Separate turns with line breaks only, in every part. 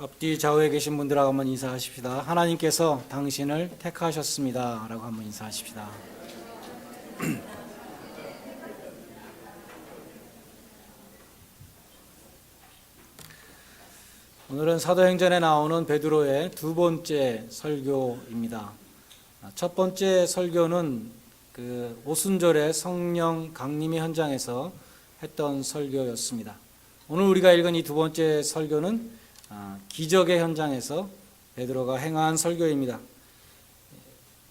앞뒤 좌우에 계신 분들하고 한번 인사하십시다. 하나님께서 당신을 택하셨습니다 라고 한번 인사하십시다. 오늘은 사도행전에 나오는 베드로의 두 번째 설교입니다. 첫 번째 설교는 오순절의 성령 강림의 현장에서 했던 설교였습니다. 오늘 우리가 읽은 이 두 번째 설교는 기적의 현장에서 베드로가 행한 설교입니다.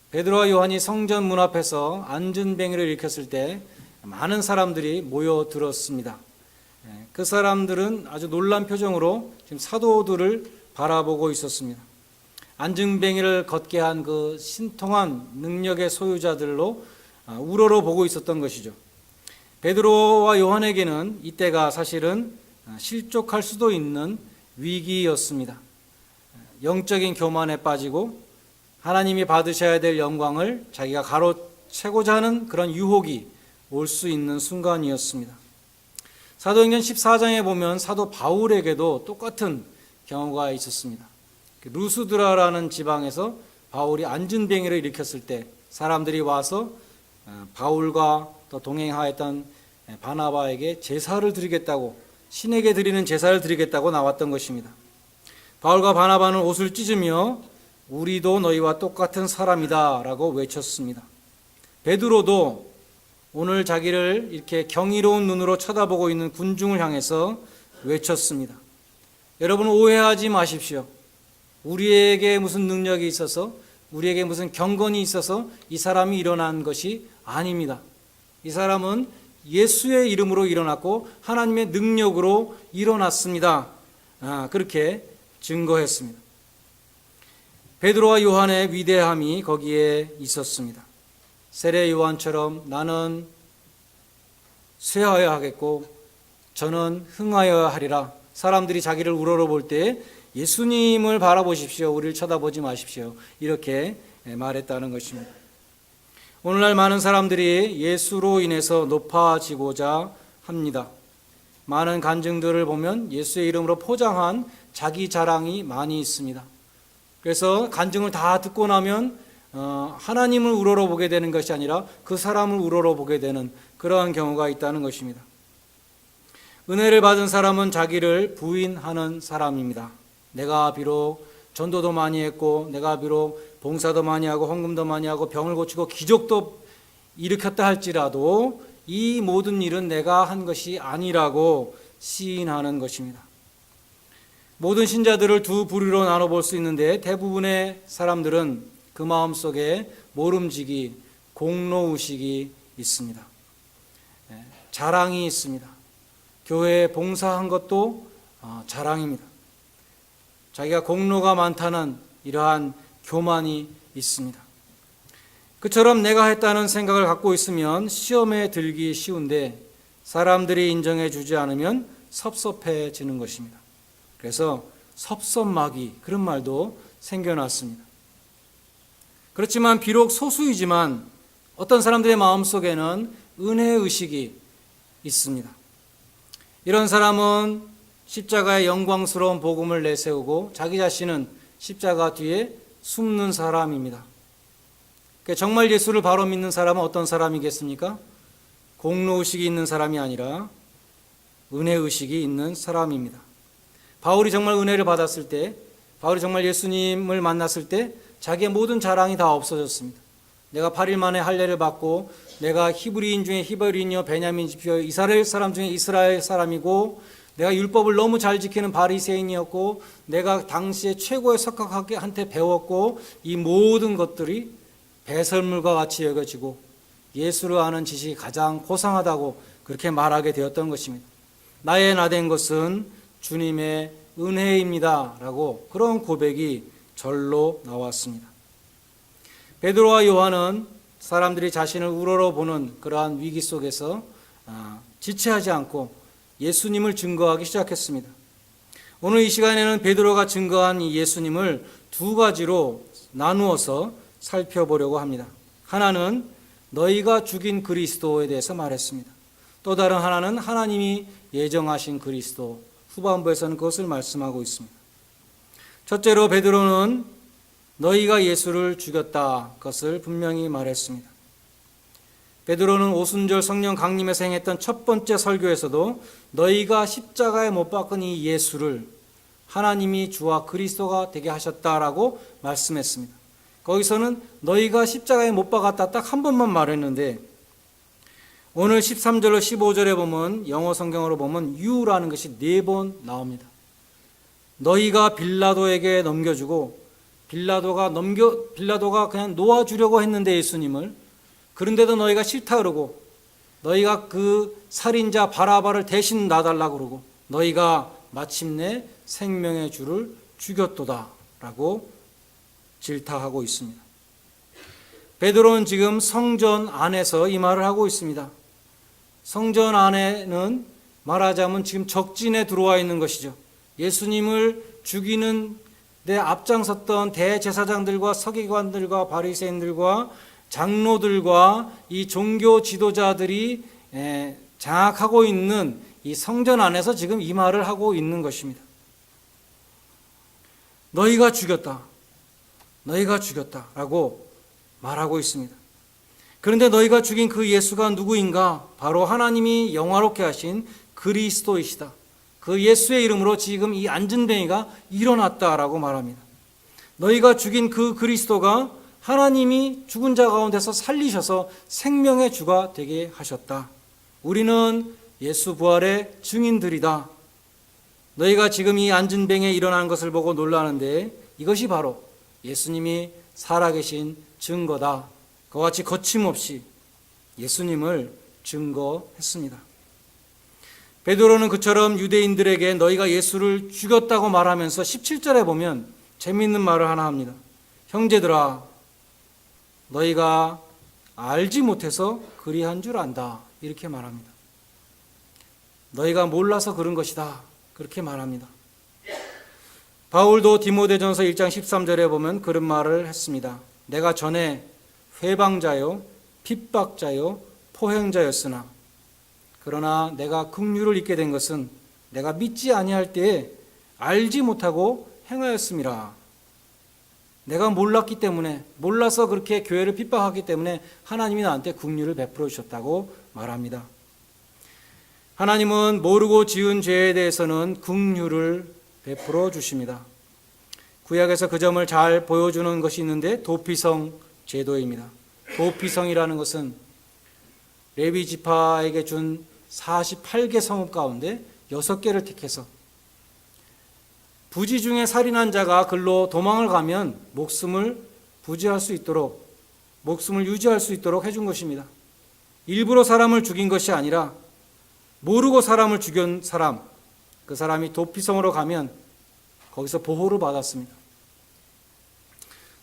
베드로와 요한이 성전 문 앞에서 안전뱅이를 일으켰을 때 많은 사람들이 모여들었습니다. 그 사람들은 아주 놀란 표정으로 지금 사도들을 바라보고 있었습니다. 안전뱅이를 걷게 한 그 신통한 능력의 소유자들로 우러러 보고 있었던 것이죠. 베드로와 요한에게는 이때가 사실은 실족할 수도 있는 위기였습니다. 영적인 교만에 빠지고 하나님이 받으셔야 될 영광을 자기가 가로채고자 하는 그런 유혹이 올 수 있는 순간이었습니다. 사도행전 14장에 보면 사도 바울에게도 똑같은 경우가 있었습니다. 루스드라라는 지방에서 바울이 안전뱅이를 일으켰을 때 사람들이 와서 바울과 또 동행하였던 바나바에게 제사를 드리겠다고, 신에게 드리는 제사를 드리겠다고 나왔던 것입니다. 바울과 바나바는 옷을 찢으며 우리도 너희와 똑같은 사람이다 라고 외쳤습니다. 베드로도 오늘 자기를 이렇게 경이로운 눈으로 쳐다보고 있는 군중을 향해서 외쳤습니다. 여러분, 오해하지 마십시오. 우리에게 무슨 능력이 있어서, 우리에게 무슨 경건이 있어서 이 사람이 일어난 것이 아닙니다. 이 사람은 예수의 이름으로 일어났고 하나님의 능력으로 일어났습니다. 그렇게 증거했습니다. 베드로와 요한의 위대함이 거기에 있었습니다. 세례 요한처럼 나는 쇠하여 하겠고 저는 흥하여 하리라. 사람들이 자기를 우러러 볼 때 예수님을 바라보십시오, 우리를 쳐다보지 마십시오, 이렇게 말했다는 것입니다. 오늘날 많은 사람들이 예수로 인해서 높아지고자 합니다. 많은 간증들을 보면 예수의 이름으로 포장한 자기 자랑이 많이 있습니다. 그래서 간증을 다 듣고 나면 하나님을 우러러 보게 되는 것이 아니라 그 사람을 우러러 보게 되는 그러한 경우가 있다는 것입니다. 은혜를 받은 사람은 자기를 부인하는 사람입니다. 내가 비록 전도도 많이 했고, 내가 비록 봉사도 많이 하고 헌금도 많이 하고 병을 고치고 기적도 일으켰다 할지라도 이 모든 일은 내가 한 것이 아니라고 시인하는 것입니다. 모든 신자들을 두 부류로 나눠볼 수 있는데 대부분의 사람들은 그 마음속에 모름지기, 공로의식이 있습니다. 자랑이 있습니다. 교회에 봉사한 것도 자랑입니다. 자기가 공로가 많다는 이러한 교만이 있습니다. 그처럼 내가 했다는 생각을 갖고 있으면 시험에 들기 쉬운데 사람들이 인정해 주지 않으면 섭섭해지는 것입니다. 그래서 섭섭마귀, 그런 말도 생겨났습니다. 그렇지만 비록 소수이지만 어떤 사람들의 마음속에는 은혜의식이 있습니다. 이런 사람은 십자가의 영광스러운 복음을 내세우고 자기 자신은 십자가 뒤에 숨는 사람입니다. 정말 예수를 바로 믿는 사람은 어떤 사람이겠습니까? 공로의식이 있는 사람이 아니라 은혜의식이 있는 사람입니다. 바울이 정말 은혜를 받았을 때, 바울이 정말 예수님을 만났을 때 자기의 모든 자랑이 다 없어졌습니다. 내가 8일 만에 할례를 받고 내가 히브리인 중에 히브리인이요 베냐민 지표 이스라엘 사람 중에 이스라엘 사람이고 내가 율법을 너무 잘 지키는 바리새인이었고 내가 당시에 최고의 석학한테 배웠고 이 모든 것들이 배설물과 같이 여겨지고 예수를 아는 지식이 가장 고상하다고 그렇게 말하게 되었던 것입니다. 나의 나된 것은 주님의 은혜입니다 라고 그런 고백이 절로 나왔습니다. 베드로와 요한은 사람들이 자신을 우러러 보는 그러한 위기 속에서 지체하지 않고 예수님을 증거하기 시작했습니다. 오늘 이 시간에는 베드로가 증거한 이 예수님을 두 가지로 나누어서 살펴보려고 합니다. 하나는 너희가 죽인 그리스도에 대해서 말했습니다. 또 다른 하나는 하나님이 예정하신 그리스도, 후반부에서는 그것을 말씀하고 있습니다. 첫째로 베드로는 너희가 예수를 죽였다 것을 분명히 말했습니다. 베드로는 오순절 성령 강림에서 행했던 첫 번째 설교에서도 너희가 십자가에 못 박은 이 예수를 하나님이 주와 그리스도가 되게 하셨다라고 말씀했습니다. 거기서는 너희가 십자가에 못 박았다 딱 한 번만 말했는데 오늘 13절로 15절에 보면 영어 성경으로 보면 you라는 것이 4번 나옵니다. 너희가 빌라도에게 넘겨주고 빌라도가 그냥 놓아주려고 했는데 예수님을, 그런데도 너희가 싫다 그러고 너희가 그 살인자 바라바를 대신 놔달라고 그러고 너희가 마침내 생명의 주를 죽였도다 라고 질타하고 있습니다. 베드로는 지금 성전 안에서 이 말을 하고 있습니다. 성전 안에는 말하자면 지금 적진에 들어와 있는 것이죠. 예수님을 죽이는 데 앞장섰던 대제사장들과 서기관들과 바리새인들과 장로들과 이 종교 지도자들이 장악하고 있는 이 성전 안에서 지금 이 말을 하고 있는 것입니다. 너희가 죽였다. 너희가 죽였다라고 말하고 있습니다. 그런데 너희가 죽인 그 예수가 누구인가? 바로 하나님이 영화롭게 하신 그리스도이시다. 그 예수의 이름으로 지금 이 안진뱅이가 일어났다라고 말합니다. 너희가 죽인 그 그리스도가 하나님이 죽은 자 가운데서 살리셔서 생명의 주가 되게 하셨다. 우리는 예수 부활의 증인들이다. 너희가 지금 이 안진뱅이에 일어나는 것을 보고 놀라는데 이것이 바로 예수님이 살아계신 증거다. 그와 같이 거침없이 예수님을 증거했습니다. 베드로는 그처럼 유대인들에게 너희가 예수를 죽였다고 말하면서 17절에 보면 재미있는 말을 하나 합니다. 형제들아, 너희가 알지 못해서 그리한 줄 안다. 이렇게 말합니다. 너희가 몰라서 그런 것이다. 그렇게 말합니다. 바울도 디모데전서 1장 13절에 보면 그런 말을 했습니다. 내가 전에 회방자요, 핍박자요, 포행자였으나 그러나 내가 긍휼을 입게 된 것은 내가 믿지 아니할 때에 알지 못하고 행하였음이라. 내가 몰랐기 때문에, 몰라서 그렇게 교회를 핍박하기 때문에 하나님이 나한테 긍휼을 베풀어 주셨다고 말합니다. 하나님은 모르고 지은 죄에 대해서는 긍휼을 베풀어 주십니다. 구약에서 그 점을 잘 보여주는 것이 있는데 도피성 제도입니다. 도피성이라는 것은 레위 지파에게 준 48개 성읍 가운데 6개를 택해서 부지 중에 살인한 자가 글로 도망을 가면 목숨을 부지할 수 있도록, 목숨을 유지할 수 있도록 해준 것입니다. 일부러 사람을 죽인 것이 아니라 모르고 사람을 죽인 사람, 그 사람이 도피성으로 가면 거기서 보호를 받았습니다.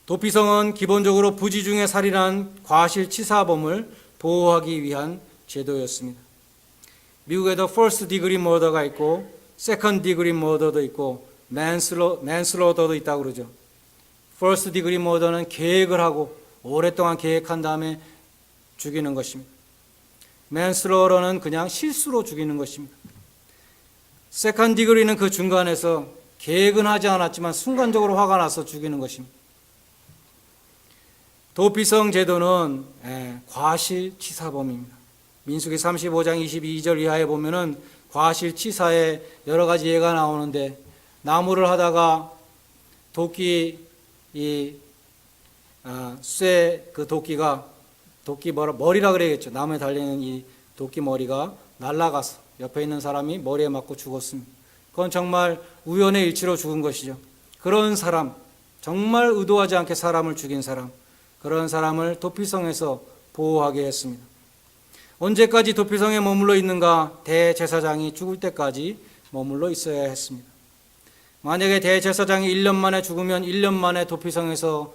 도피성은 기본적으로 부지 중에 살인한 과실치사범을 보호하기 위한 제도였습니다. 미국에도 first degree murder가 있고 second degree murder도 있고 manslaughter도 있다고 그러죠. first degree murder는 계획을 하고 오랫동안 계획한 다음에 죽이는 것입니다. manslaughter는 그냥 실수로 죽이는 것입니다. second degree는 그 중간에서 계획은 하지 않았지만 순간적으로 화가 나서 죽이는 것입니다. 도피성 제도는 과실치사범입니다. 민수기 35장 22절 이하에 보면은 과실치사에 여러 가지 예가 나오는데 나무를 하다가 도끼 그 도끼가 머리라 그래야겠죠. 나무에 달리는 이 도끼 머리가 날아가서 옆에 있는 사람이 머리에 맞고 죽었습니다. 그건 정말 우연의 일치로 죽은 것이죠. 그런 사람, 정말 의도하지 않게 사람을 죽인 사람, 그런 사람을 도피성에서 보호하게 했습니다. 언제까지 도피성에 머물러 있는가? 대제사장이 죽을 때까지 머물러 있어야 했습니다. 만약에 대제사장이 1년 만에 죽으면 1년 만에 도피성에서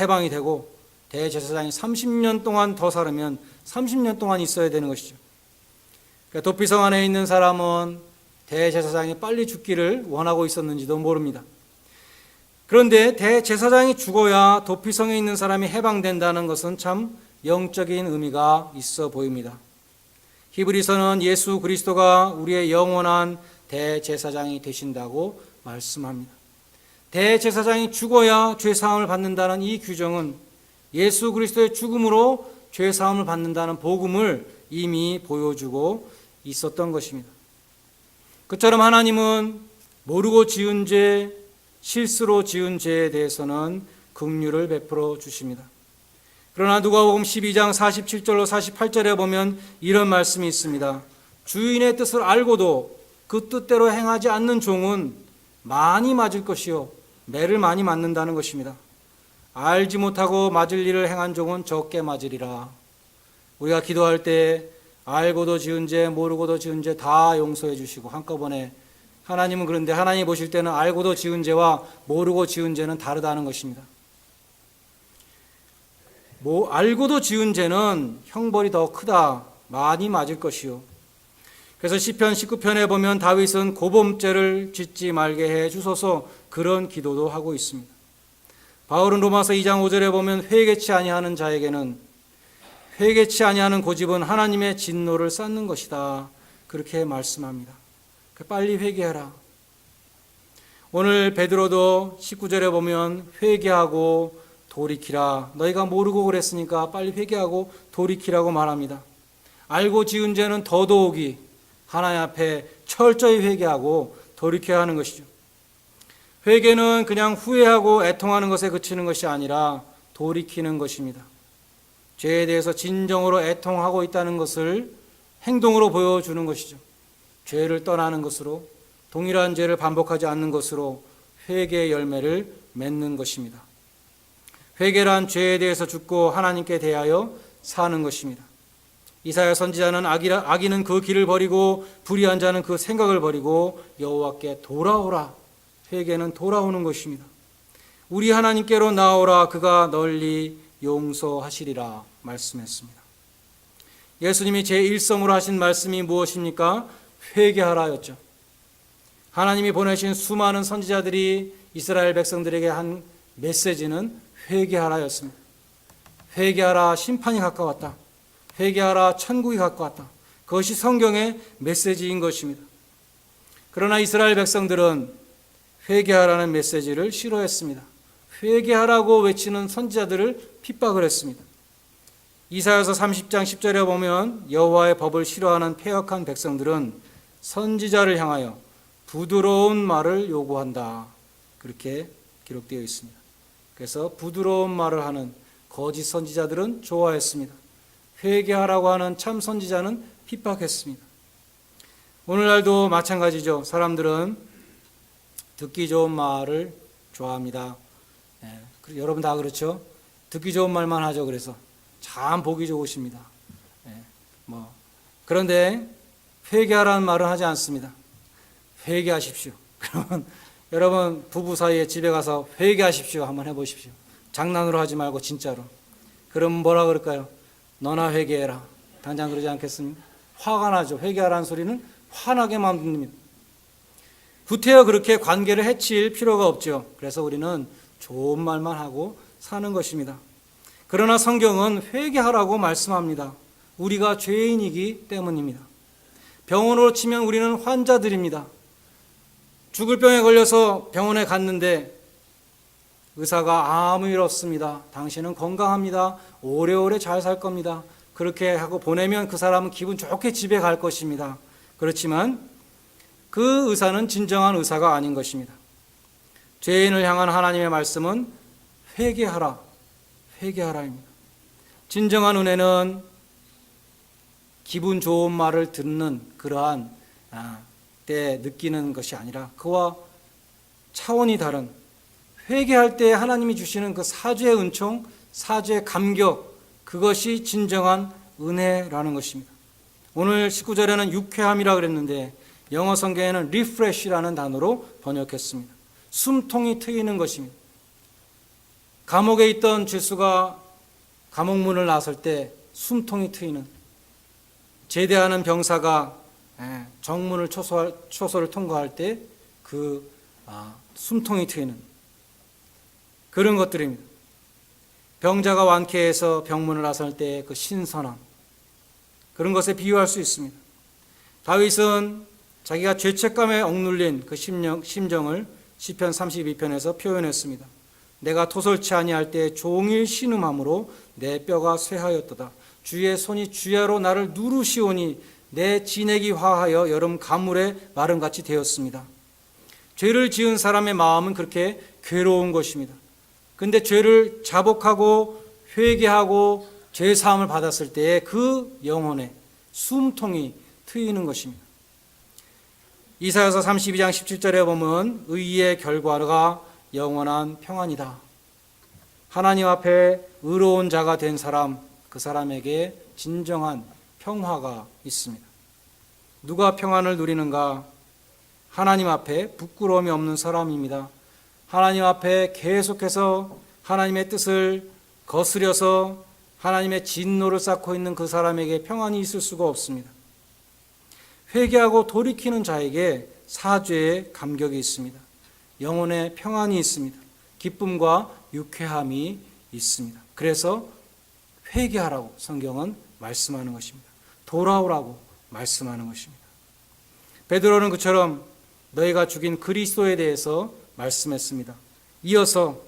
해방이 되고 대제사장이 30년 동안 더 살으면 30년 동안 있어야 되는 것이죠. 그러니까 도피성 안에 있는 사람은 대제사장이 빨리 죽기를 원하고 있었는지도 모릅니다. 그런데 대제사장이 죽어야 도피성에 있는 사람이 해방된다는 것은 참 영적인 의미가 있어 보입니다. 히브리서는 예수 그리스도가 우리의 영원한 대제사장이 되신다고 말씀합니다. 대제사장이 죽어야 죄사함을 받는다는 이 규정은 예수 그리스도의 죽음으로 죄사함을 받는다는 복음을 이미 보여주고 있었던 것입니다. 그처럼 하나님은 모르고 지은 죄, 실수로 지은 죄에 대해서는 긍휼을 베풀어 주십니다. 그러나 누가복음 12장 47절로 48절에 보면 이런 말씀이 있습니다. 주인의 뜻을 알고도 그 뜻대로 행하지 않는 종은 많이 맞을 것이요 매를 많이 맞는다는 것입니다. 알지 못하고 맞을 일을 행한 종은 적게 맞으리라. 우리가 기도할 때 알고도 지은 죄, 모르고도 지은 죄 다 용서해 주시고 한꺼번에 하나님은 그런데 하나님이 보실 때는 알고도 지은 죄와 모르고 지은 죄는 다르다는 것입니다. 알고도 지은 죄는 형벌이 더 크다. 많이 맞을 것이요. 그래서 시편 19편에 보면 다윗은 고범죄를 짓지 말게 해 주소서 그런 기도도 하고 있습니다. 바울은 로마서 2장 5절에 보면 회개치 아니하는 자에게는 회개치 아니하는 고집은 하나님의 진노를 쌓는 것이다. 그렇게 말씀합니다. 빨리 회개하라. 오늘 베드로도 19절에 보면 회개하고 돌이키라. 너희가 모르고 그랬으니까 빨리 회개하고 돌이키라고 말합니다. 알고 지은 죄는 더더욱이 하나님 앞에 철저히 회개하고 돌이켜야 하는 것이죠. 회개는 그냥 후회하고 애통하는 것에 그치는 것이 아니라 돌이키는 것입니다. 죄에 대해서 진정으로 애통하고 있다는 것을 행동으로 보여주는 것이죠. 죄를 떠나는 것으로, 동일한 죄를 반복하지 않는 것으로 회개의 열매를 맺는 것입니다. 회개란 죄에 대해서 죽고 하나님께 대하여 사는 것입니다. 이사야 선지자는 악인은 그 길을 버리고 불의한 자는 그 생각을 버리고 여호와께 돌아오라. 회개는 돌아오는 것입니다. 우리 하나님께로 나오라. 그가 널리 용서하시리라 말씀했습니다. 예수님이 제1성으로 하신 말씀이 무엇입니까? 회개하라였죠. 하나님이 보내신 수많은 선지자들이 이스라엘 백성들에게 한 메시지는 회개하라였습니다. 회개하라. 심판이 가까웠다. 회개하라. 천국이 가까웠다. 그것이 성경의 메시지인 것입니다. 그러나 이스라엘 백성들은 회개하라는 메시지를 싫어했습니다. 회개하라고 외치는 선지자들을 핍박을 했습니다. 이사야서 30장 10절에 보면 여호와의 법을 싫어하는 패역한 백성들은 선지자를 향하여 부드러운 말을 요구한다. 그렇게 기록되어 있습니다. 그래서 부드러운 말을 하는 거짓 선지자들은 좋아했습니다. 회개하라고 하는 참 선지자는 핍박했습니다. 오늘날도 마찬가지죠. 사람들은 듣기 좋은 말을 좋아합니다. 여러분 다 그렇죠? 듣기 좋은 말만 하죠. 그래서 참 보기 좋으십니다. 그런데 회개하라는 말은 하지 않습니다. 회개하십시오. 그러면 여러분 부부 사이에 집에 가서 회개하십시오 한번 해보십시오. 장난으로 하지 말고 진짜로. 그럼 뭐라 그럴까요? 너나 회개해라. 당장 그러지 않겠습니까? 화가 나죠. 회개하라는 소리는 화나게 만듭니다. 구태여 그렇게 관계를 해칠 필요가 없죠. 그래서 우리는 좋은 말만 하고 사는 것입니다. 그러나 성경은 회개하라고 말씀합니다. 우리가 죄인이기 때문입니다. 병원으로 치면 우리는 환자들입니다. 죽을 병에 걸려서 병원에 갔는데 의사가 아무 일 없습니다. 당신은 건강합니다. 오래오래 잘 살 겁니다. 그렇게 하고 보내면 그 사람은 기분 좋게 집에 갈 것입니다. 그렇지만 그 의사는 진정한 의사가 아닌 것입니다. 죄인을 향한 하나님의 말씀은 회개하라, 회개하라입니다. 진정한 은혜는 기분 좋은 말을 듣는 그러한 때 느끼는 것이 아니라 그와 차원이 다른 회개할 때 하나님이 주시는 그 사죄의 은총, 사죄의 감격, 그것이 진정한 은혜라는 것입니다. 오늘 19절에는 유쾌함이라 그랬는데 영어 성경에는 refresh라는 단어로 번역했습니다. 숨통이 트이는 것입니다. 감옥에 있던 죄수가 감옥문을 나설 때 숨통이 트이는, 제대하는 병사가 정문을 초소를 통과할 때 그 숨통이 트이는 그런 것들입니다. 병자가 완쾌해서 병문을 나설 때 그 신선함, 그런 것에 비유할 수 있습니다. 다윗은 자기가 죄책감에 억눌린 그 심정을 시편 32편에서 표현했습니다. 내가 토설치 아니할 때 종일 신음함으로 내 뼈가 쇠하였도다. 주의 손이 주야로 나를 누르시오니 내 진액이 화하여 여름 가물의 마름같이 되었습니다. 죄를 지은 사람의 마음은 그렇게 괴로운 것입니다. 근데 죄를 자복하고 회개하고 죄 사함을 받았을 때에 그 영혼에 숨통이 트이는 것입니다. 이사야서 32장 17절에 보면 의의 결과가 영원한 평안이다. 하나님 앞에 의로운 자가 된 사람, 그 사람에게 진정한 평화가 있습니다. 누가 평안을 누리는가? 하나님 앞에 부끄러움이 없는 사람입니다. 하나님 앞에 계속해서 하나님의 뜻을 거스려서 하나님의 진노를 쌓고 있는 그 사람에게 평안이 있을 수가 없습니다. 회개하고 돌이키는 자에게 사죄의 감격이 있습니다. 영혼의 평안이 있습니다. 기쁨과 유쾌함이 있습니다. 그래서 회개하라고 성경은 말씀하는 것입니다. 돌아오라고 말씀하는 것입니다. 베드로는 그처럼 너희가 죽인 그리스도에 대해서 말씀했습니다. 이어서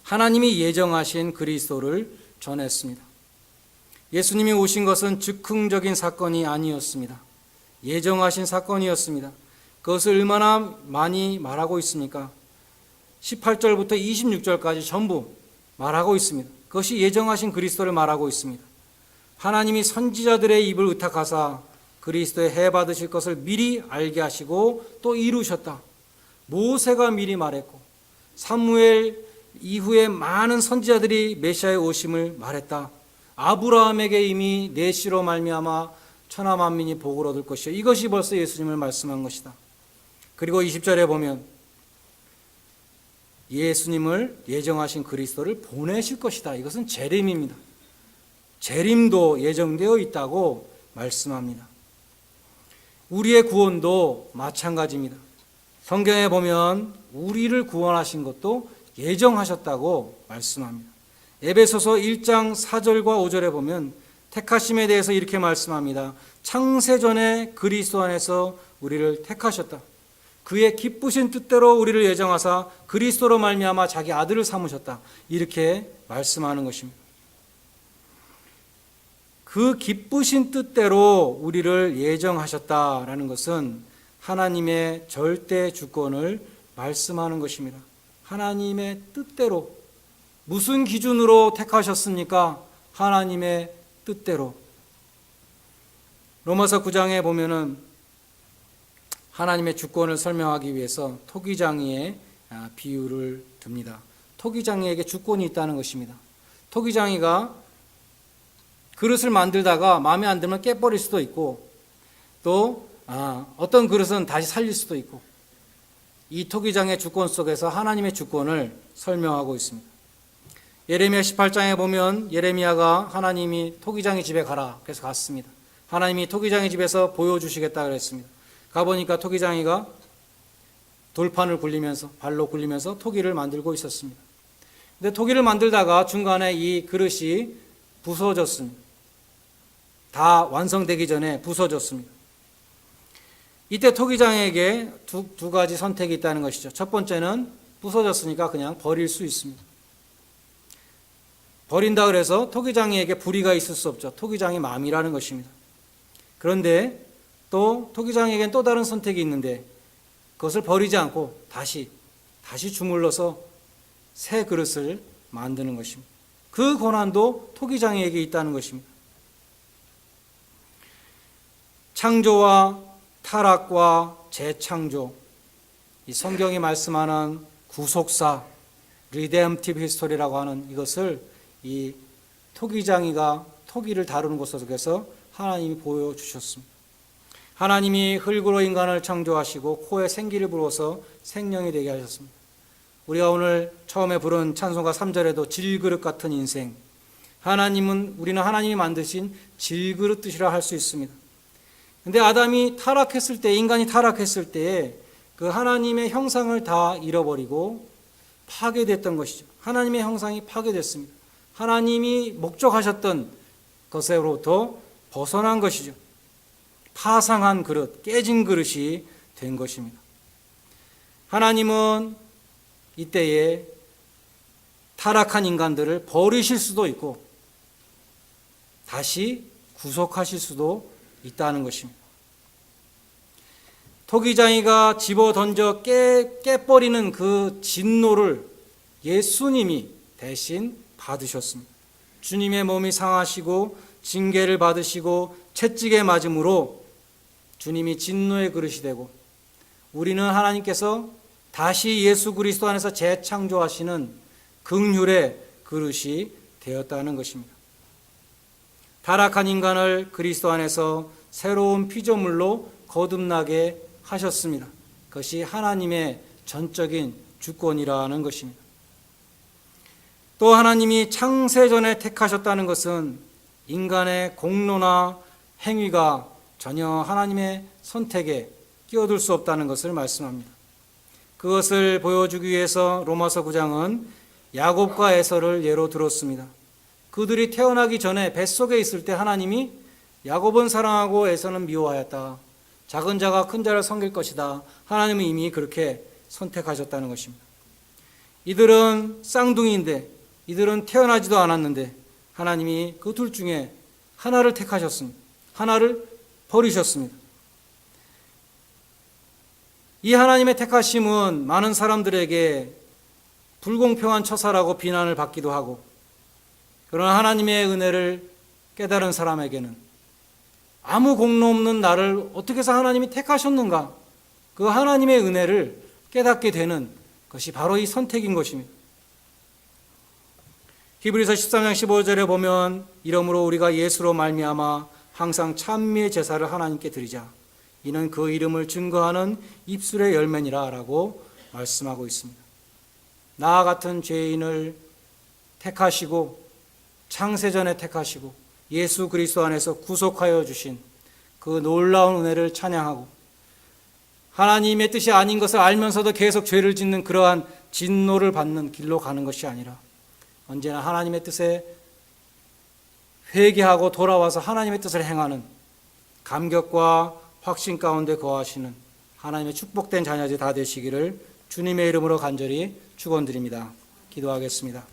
하나님이 예정하신 그리스도를 전했습니다. 예수님이 오신 것은 즉흥적인 사건이 아니었습니다. 예정하신 사건이었습니다. 그것을 얼마나 많이 말하고 있습니까? 18절부터 26절까지 전부 말하고 있습니다. 그것이 예정하신 그리스도를 말하고 있습니다. 하나님이 선지자들의 입을 의탁하사 그리스도의 해 받으실 것을 미리 알게 하시고 또 이루셨다. 모세가 미리 말했고 사무엘 이후에 많은 선지자들이 메시아의 오심을 말했다. 아브라함에게 이미 내 씨로 말미암아 천하 만민이 복을 얻을 것이요. 이것이 벌써 예수님을 말씀한 것이다. 그리고 20절에 보면 예수님을 예정하신 그리스도를 보내실 것이다. 이것은 재림입니다. 재림도 예정되어 있다고 말씀합니다. 우리의 구원도 마찬가지입니다. 성경에 보면 우리를 구원하신 것도 예정하셨다고 말씀합니다. 에베소서 1장 4절과 5절에 보면 택하심에 대해서 이렇게 말씀합니다. 창세전에 그리스도 안에서 우리를 택하셨다. 그의 기쁘신 뜻대로 우리를 예정하사 그리스도로 말미암아 자기 아들을 삼으셨다. 이렇게 말씀하는 것입니다. 그 기쁘신 뜻대로 우리를 예정하셨다라는 것은 하나님의 절대 주권을 말씀하는 것입니다. 하나님의 뜻대로. 무슨 기준으로 택하셨습니까? 하나님의 뜻대로. 로마서 9장에 보면은 하나님의 주권을 설명하기 위해서 토기장이의 비유를 듭니다. 토기장이에게 주권이 있다는 것입니다. 토기장이가 그릇을 만들다가 마음에 안 들면 깨버릴 수도 있고 또 어떤 그릇은 다시 살릴 수도 있고 이 토기장의 주권 속에서 하나님의 주권을 설명하고 있습니다. 예레미야 18장에 보면 예레미야가 하나님이 토기장의 집에 가라 그래서 갔습니다. 하나님이 토기장의 집에서 보여주시겠다 그랬습니다. 가보니까 토기장이가 돌판을 굴리면서 발로 굴리면서 토기를 만들고 있었습니다. 근데 토기를 만들다가 중간에 이 그릇이 부서졌습니다. 다 완성되기 전에 부서졌습니다. 이때 토기장에게 두 가지 선택이 있다는 것이죠. 첫 번째는 부서졌으니까 그냥 버릴 수 있습니다. 버린다 그래서 토기장이에게 불의가 있을 수 없죠. 토기장의 마음이라는 것입니다. 그런데 또 토기장에겐 또 다른 선택이 있는데 그것을 버리지 않고 다시 주물러서 새 그릇을 만드는 것입니다. 그 권한도 토기장에게 있다는 것입니다. 창조와 타락과 재창조, 이 성경이 말씀하는 구속사, 리뎀티브 히스토리라고 하는 이것을 이 토기장이가 토기를 다루는 곳 속에서 하나님이 보여주셨습니다. 하나님이 흙으로 인간을 창조하시고 코에 생기를 불어서 생명이 되게 하셨습니다. 우리가 오늘 처음에 부른 찬송가 3절에도 질그릇 같은 인생, 우리는 하나님이 만드신 질그릇 뜻이라 할 수 있습니다. 근데 아담이 타락했을 때, 인간이 타락했을 때에 그 하나님의 형상을 다 잃어버리고 파괴됐던 것이죠. 하나님의 형상이 파괴됐습니다. 하나님이 목적하셨던 것으로부터 벗어난 것이죠. 파상한 그릇, 깨진 그릇이 된 것입니다. 하나님은 이때에 타락한 인간들을 버리실 수도 있고 다시 구속하실 수도 있다는 것입니다. 토기장이가 집어 던져 깨버리는 그 진노를 예수님이 대신 받으셨습니다. 주님의 몸이 상하시고 징계를 받으시고 채찍에 맞음으로 주님이 진노의 그릇이 되고 우리는 하나님께서 다시 예수 그리스도 안에서 재창조하시는 긍휼의 그릇이 되었다는 것입니다. 타락한 인간을 그리스도 안에서 새로운 피조물로 거듭나게 하셨습니다. 그것이 하나님의 전적인 주권이라는 것입니다. 또 하나님이 창세전에 택하셨다는 것은 인간의 공로나 행위가 전혀 하나님의 선택에 끼어들 수 없다는 것을 말씀합니다. 그것을 보여주기 위해서 로마서 9장은 야곱과 에서를 예로 들었습니다. 그들이 태어나기 전에 뱃속에 있을 때 하나님이 야곱은 사랑하고 에서는 미워하였다. 작은 자가 큰 자를 섬길 것이다. 하나님은 이미 그렇게 선택하셨다는 것입니다. 이들은 쌍둥이인데 이들은 태어나지도 않았는데 하나님이 그 둘 중에 하나를 택하셨습니다. 하나를 버리셨습니다. 이 하나님의 택하심은 많은 사람들에게 불공평한 처사라고 비난을 받기도 하고, 그러나 하나님의 은혜를 깨달은 사람에게는 아무 공로 없는 나를 어떻게 해서 하나님이 택하셨는가, 그 하나님의 은혜를 깨닫게 되는 것이 바로 이 선택인 것입니다. 히브리서 13장 15절에 보면 이러므로 우리가 예수로 말미암아 항상 찬미의 제사를 하나님께 드리자. 이는 그 이름을 증거하는 입술의 열매니라 라고 말씀하고 있습니다. 나와 같은 죄인을 택하시고 창세전에 택하시고 예수 그리스도 안에서 구속하여 주신 그 놀라운 은혜를 찬양하고 하나님의 뜻이 아닌 것을 알면서도 계속 죄를 짓는 그러한 진노를 받는 길로 가는 것이 아니라 언제나 하나님의 뜻에 회개하고 돌아와서 하나님의 뜻을 행하는 감격과 확신 가운데 거하시는 하나님의 축복된 자녀들 다 되시기를 주님의 이름으로 간절히 축원드립니다. 기도하겠습니다.